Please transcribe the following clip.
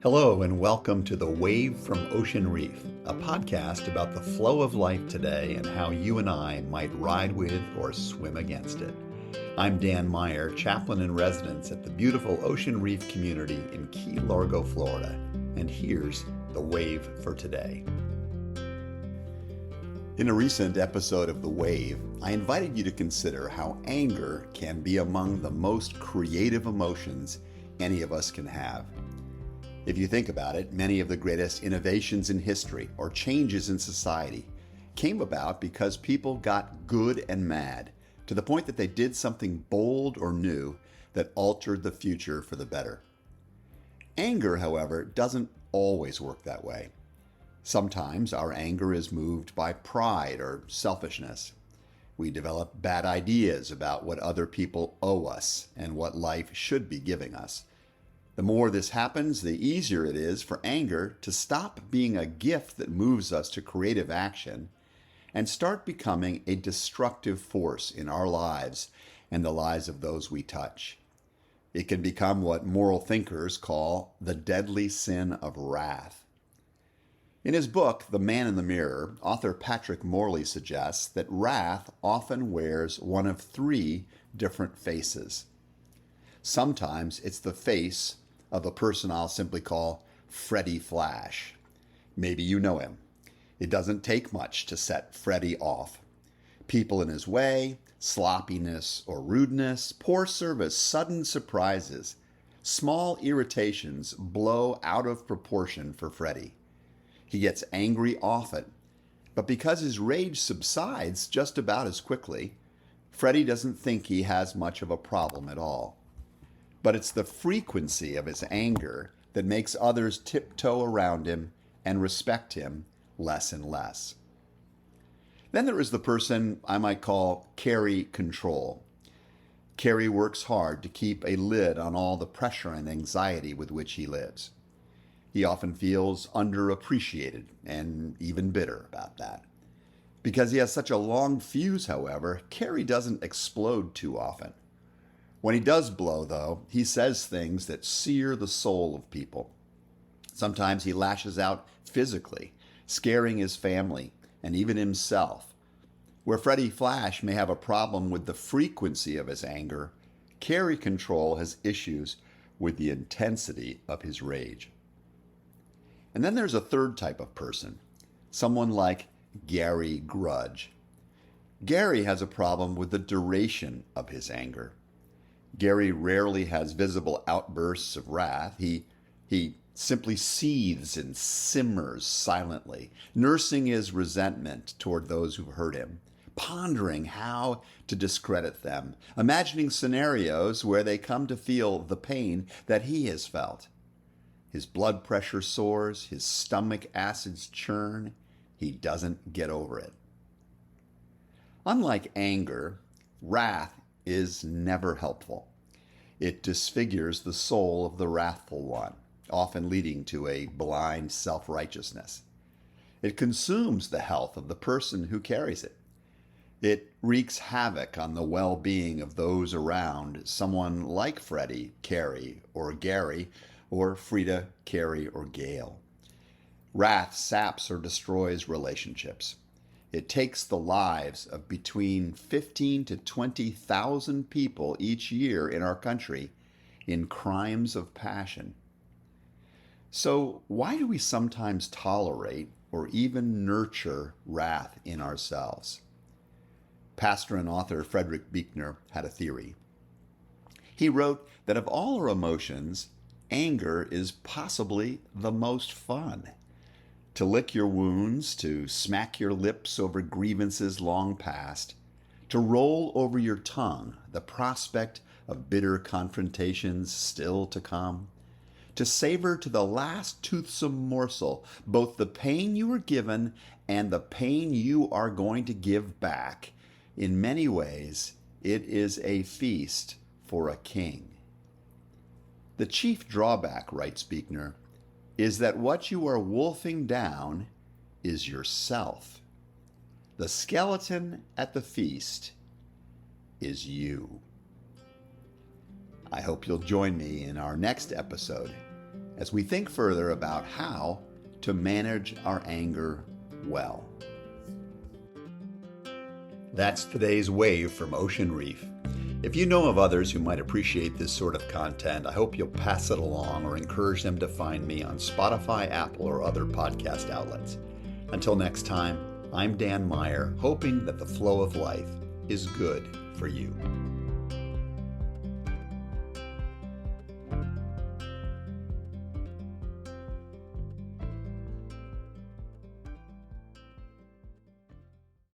Hello, and welcome to The Wave from Ocean Reef, a podcast about the flow of life today and how you and I might ride with or swim against it. I'm Dan Meyer, Chaplain-in-Residence at the beautiful Ocean Reef community in Key Largo, Florida, and here's The Wave for today. In a recent episode of The Wave, I invited you to consider how anger can be among the most creative emotions any of us can have. If you think about it, many of the greatest innovations in history or changes in society came about because people got good and mad to the point that they did something bold or new that altered the future for the better. Anger, however, doesn't always work that way. Sometimes our anger is moved by pride or selfishness. We develop bad ideas about what other people owe us and what life should be giving us. The more this happens, the easier it is for anger to stop being a gift that moves us to creative action and start becoming a destructive force in our lives and the lives of those we touch. It can become what moral thinkers call the deadly sin of wrath. In his book, The Man in the Mirror, author Patrick Morley suggests that wrath often wears one of three different faces. Sometimes it's the face of a person I'll simply call Freddie Flash. Maybe you know him. It doesn't take much to set Freddie off. People in his way, sloppiness or rudeness, poor service, sudden surprises, small irritations blow out of proportion for Freddie. He gets angry often, but because his rage subsides just about as quickly, Freddie doesn't think he has much of a problem at all. But it's the frequency of his anger that makes others tiptoe around him and respect him less and less. Then there is the person I might call carry control. Carrie works hard to keep a lid on all the pressure and anxiety with which he lives. He often feels underappreciated and even bitter about that. Because he has such a long fuse, however, Carrie doesn't explode too often. When he does blow, though, he says things that sear the soul of people. Sometimes he lashes out physically, scaring his family and even himself. Where Freddie Flash may have a problem with the frequency of his anger, Carrie Control has issues with the intensity of his rage. And then there's a third type of person, someone like Gary Grudge. Gary has a problem with the duration of his anger. Gary rarely has visible outbursts of wrath. He simply seethes and simmers silently, nursing his resentment toward those who've hurt him, pondering how to discredit them, imagining scenarios where they come to feel the pain that he has felt. His blood pressure soars, his stomach acids churn. He doesn't get over it. Unlike anger, wrath is never helpful. It disfigures the soul of the wrathful one, often leading to a blind self-righteousness. It consumes the health of the person who carries it. It wreaks havoc on the well-being of those around someone like Freddie, Carrie, or Gary, or Frida, Carrie, or Gail. Wrath saps or destroys relationships. It takes the lives of between 15 to 20,000 people each year in our country in crimes of passion. So why do we sometimes tolerate or even nurture wrath in ourselves? Pastor and author Frederick Buechner had a theory. He wrote that of all our emotions, anger is possibly the most fun. To lick your wounds, to smack your lips over grievances long past, to roll over your tongue the prospect of bitter confrontations still to come, to savor to the last toothsome morsel both the pain you were given and the pain you are going to give back. In many ways, it is a feast for a king. The chief drawback, writes Buechner, is that what you are wolfing down is yourself. The skeleton at the feast is you. I hope you'll join me in our next episode as we think further about how to manage our anger well. That's today's Wave from Ocean Reef. If you know of others who might appreciate this sort of content, I hope you'll pass it along or encourage them to find me on Spotify, Apple, or other podcast outlets. Until next time, I'm Dan Meyer, hoping that the flow of life is good for you.